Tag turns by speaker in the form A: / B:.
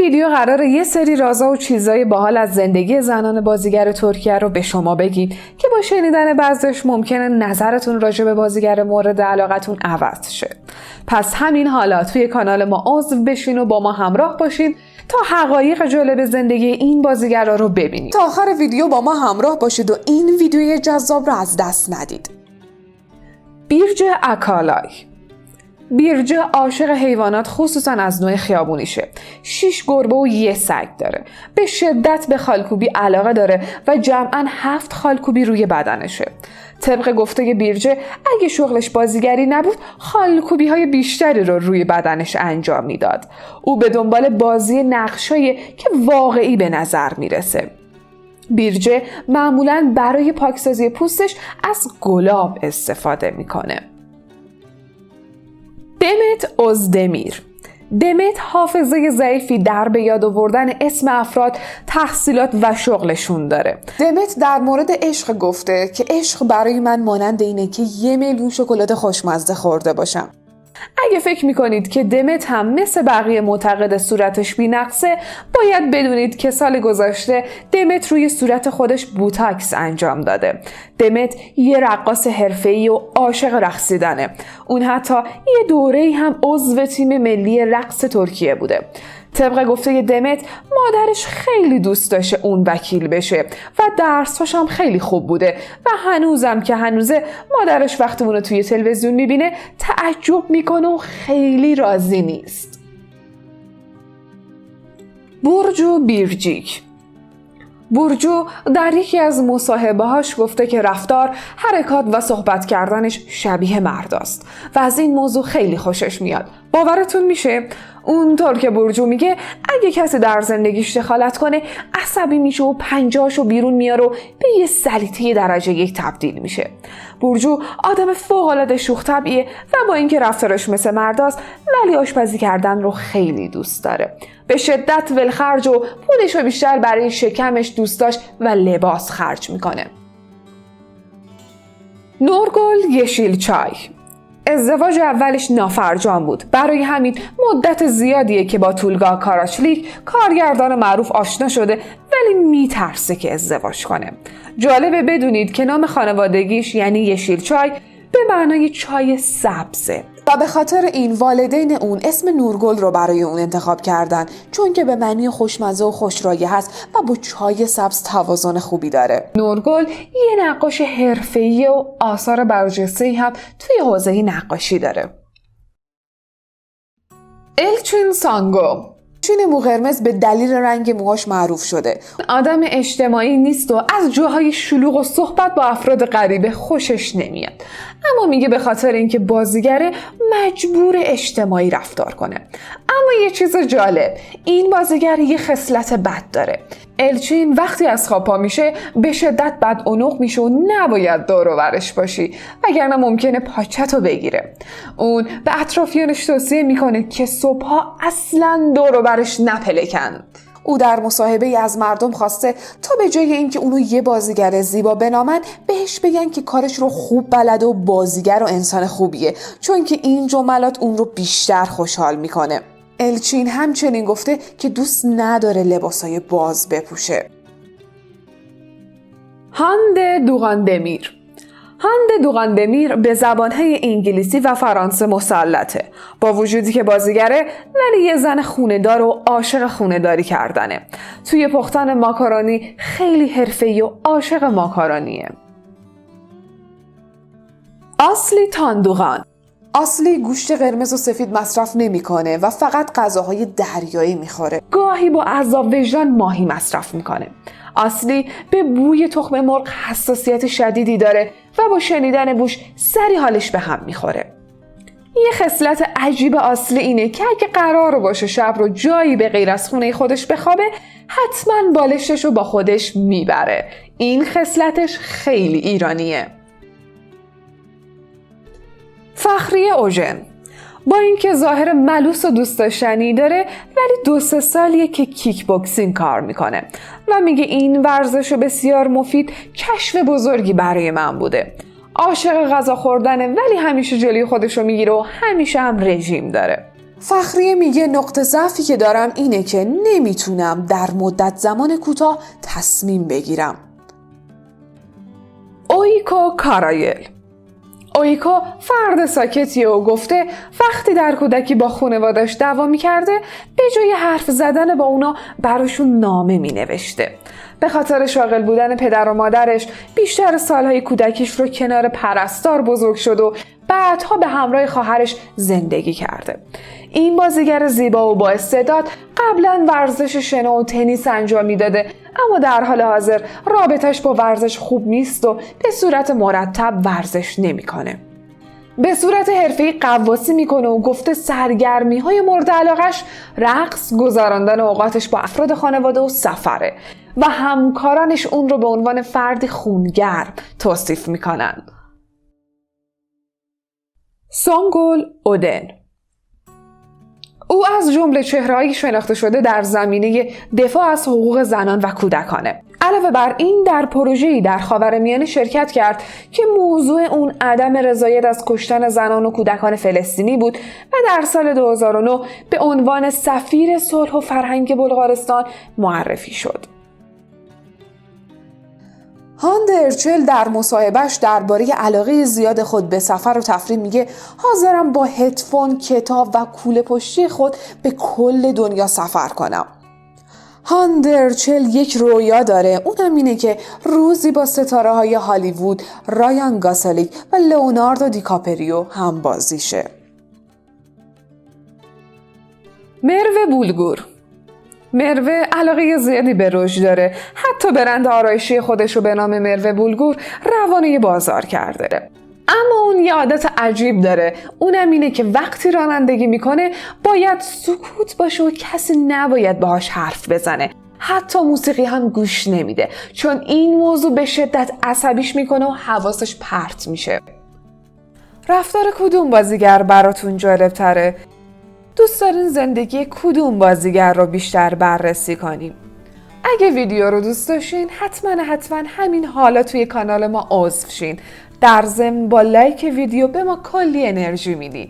A: ویدیو قراره یه سری رازا و چیزای باحال از زندگی زنان بازیگر ترکیه رو به شما بگیم که با شنیدن بعضیش ممکنه نظرتون راجع به بازیگر مورد علاقتون عوض شه. پس همین حالا توی کانال ما عضو بشین و با ما همراه باشین تا حقایق جالب زندگی این بازیگرا رو ببینید. تا آخر ویدیو با ما همراه باشید و این ویدیوی جذاب رو از دست ندید. بیرجه اکالای. بیرجه عاشق حیوانات، خصوصا از نوع خیابونیشه. 6 گربه و 1 سگ داره. به شدت به خالکوبی علاقه داره و جمعاً 7 خالکوبی روی بدنشه. طبق گفته بیرجه اگه شغلش بازیگری نبود خالکوبی های بیشتری رو روی بدنش انجام میداد. او به دنبال بازی نقشایی که واقعی به نظر میرسه. بیرجه معمولاً برای پاکسازی پوستش از گلاب استفاده میکنه. دمت اوزدمیر. دمت حافظه ضعیفی در به یاد آوردن اسم افراد، تحصیلات و شغلشون داره. دمت در مورد عشق گفته که عشق برای من مانند اینه که 1,000,000 شکلات خوشمزه خورده باشم. اگه فکر میکنید که دمت هم مثل بقیه معتقد صورتش بی‌نقصه، باید بدونید که سال گذشته دمت روی صورت خودش بوتاکس انجام داده. دمت یه رقاص حرفه‌ای و عاشق رقصیدنه. اون حتی یه دوره‌ای هم عضو تیم ملی رقص ترکیه بوده. طبق گفته دمت مادرش خیلی دوست داشته اون وکیل بشه و درساش هم خیلی خوب بوده و هنوزم که هنوزه مادرش وقتی اونو توی تلویزیون میبینه تعجب میکنه و خیلی راضی نیست. برجو بیرجیک. برجو در یکی از مصاحبه‌هاش گفته که رفتار، حرکات و صحبت کردنش شبیه مرداست و از این موضوع خیلی خوشش میاد. باورتون میشه؟ اونطور که برجو میگه اگه کسی در زندگیش دخالت کنه عصبی میشه و پنجاشو بیرون میاره و به یه سلیطه درجه 1 تبدیل میشه. برجو آدم فوق‌العاده شوخ طبعیه و با اینکه رفتارش مثل مرداست ولی آشپزی کردن رو خیلی دوست داره. به شدت ولخرج و پولش رو بیشتر برای شکمش، دوستاش و لباس خرج میکنه. نورگل یشیلچای. ازدواج اولش نافرجام بود. برای همین مدت زیادیه که با تولگا کاراشلیک، کارگردان معروف، آشنا شده ولی میترسه که ازدواج کنه. جالبه بدونید که نام خانوادگیش یعنی یشیلچای به معنای چای سبزه و به خاطر این والدین اون اسم نورگل رو برای اون انتخاب کردن، چون که به معنی خوشمزه و خوشرایه هست و با چای سبز توازن خوبی داره. نورگل یه نقاش حرفه‌ای و آثار برجسته‌ای هم توی حوزه نقاشی داره. الچین سانگو. چین مو قرمز به دلیل رنگ موهاش معروف شده. آدم اجتماعی نیست و از جاهای شلوغ و صحبت با افراد غریبه خوشش نمیاد. اما میگه به خاطر اینکه بازیگره مجبور اجتماعی رفتار کنه. اما یه چیز جالب، این بازیگر یه خصلت بد داره. الچین وقتی از خواب پا میشه به شدت بدعنق میشه و نباید دور و برش باشی وگرنه ممکنه پاچتو بگیره. اون به اطرافیانش توصیه میکنه که صبحها اصلاً دور و برش نپلکن. او در مصاحبه‌ای از مردم خواسته تا به جای اینکه اونو یه بازیگر زیبا بنامن بهش بگن که کارش رو خوب بلده و بازیگر و انسان خوبیه، چون که این جملات اون رو بیشتر خوشحال میکنه. الچین همچنین گفته که دوست نداره لباسای باز بپوشه. هاند دوغاندمیر. هاند دوغاندمیر به زبانهای انگلیسی و فرانسه مسلطه. با وجودی که بازیگره ولی یه زن خونه‌دار و عاشق خونه‌داری کردنه. توی پختن ماکارونی خیلی حرفه‌ای و عاشق ماکارونیه. آسلی تاندوغان. آسلی گوشت قرمز و سفید مصرف نمیکنه و فقط غذاهای دریایی میخوره. گاهی با عذاب وجدان ماهی مصرف میکنه. آسلی به بوی تخم مرغ حساسیت شدیدی داره و با شنیدن بوش سری حالش به هم میخوره. یه خصلت عجیب آسلی اینه که اگه قرار باشه شب رو جایی به غیر از خونه خودش بخوابه حتما بالشش رو با خودش میبره. این خصلتش خیلی ایرانیه. فخریه اوژن. با اینکه ظاهر ملوس و دوست داشتنی داره ولی 2-3 سالیه که کیک بوکسینگ کار میکنه و میگه این ورزش بسیار مفید، کشف بزرگی برای من بوده. عاشق غذا خوردنه ولی همیشه جلوی خودشو میگیره و همیشه هم رژیم داره. فخریه میگه نقطه ضعفی که دارم اینه که نمیتونم در مدت زمان کوتاه تصمیم بگیرم. اویکو کارایل. اویکو فرد ساکتیه و گفته وقتی در کودکی با خانواده‌اش دعوا می‌کرده به جای حرف زدن با اونا براشون نامه می‌نوشته. به خاطر شاغل بودن پدر و مادرش بیشتر سالهای کودکیش رو کنار پرستار بزرگ شد و بعدها به همراه خواهرش زندگی کرده. این بازیگر زیبا و با استعداد قبلا ورزش شنا و تنیس انجام میداده، اما در حال حاضر رابطش با ورزش خوب نیست و به صورت مرتب ورزش نمیکنه. به صورت حرفه‌ای غواصی میکنه و گفته سرگرمی‌های مورد علاقش رقص، گذراندن اوقاتش با افراد خانواده و سفره و همکارانش اون رو به عنوان فردی خونگرم توصیف میکنن. سونگول اودن. او از جمله چهره‌ای شناخته شده در زمینه دفاع از حقوق زنان و کودکانه. علاوه بر این در پروژه‌ای در خاورمیانه شرکت کرد که موضوع اون عدم رضایت از کشتن زنان و کودکان فلسطینی بود و در سال 2009 به عنوان سفیر صلح و فرهنگ بلغارستان معرفی شد. هاندرچل در مصاحبهش درباره علاقه زیاد خود به سفر و تفریح میگه حاضرم با هدفون، کتاب و کوله پشتی خود به کل دنیا سفر کنم. هاندرچل یک رویا داره، اونم اینه که روزی با ستاره های هالیوود رایان گاسلیگ و لئوناردو دیکاپریو هم بازی شه. مروه بولگور. مروه علاقه زیادی به رژ داره، حتی برند آرایشی خودش رو به نام مروه بولگور روانه بازار کرده. اما اون یه عادت عجیب داره، اونم اینه که وقتی رانندگی میکنه باید سکوت باشه و کسی نباید باهاش حرف بزنه. حتی موسیقی هم گوش نمیده چون این موضوع به شدت عصبیش میکنه و حواسش پرت میشه. رفتار کدوم بازیگر براتون جالب تره؟ دوست دارین زندگی کدوم بازیگر رو بیشتر بررسی کنیم؟ اگه ویدیو رو دوست داشتین حتما همین حالا توی کانال ما عضو شین. در ضمن با لایک ویدیو به ما کلی انرژی میدین.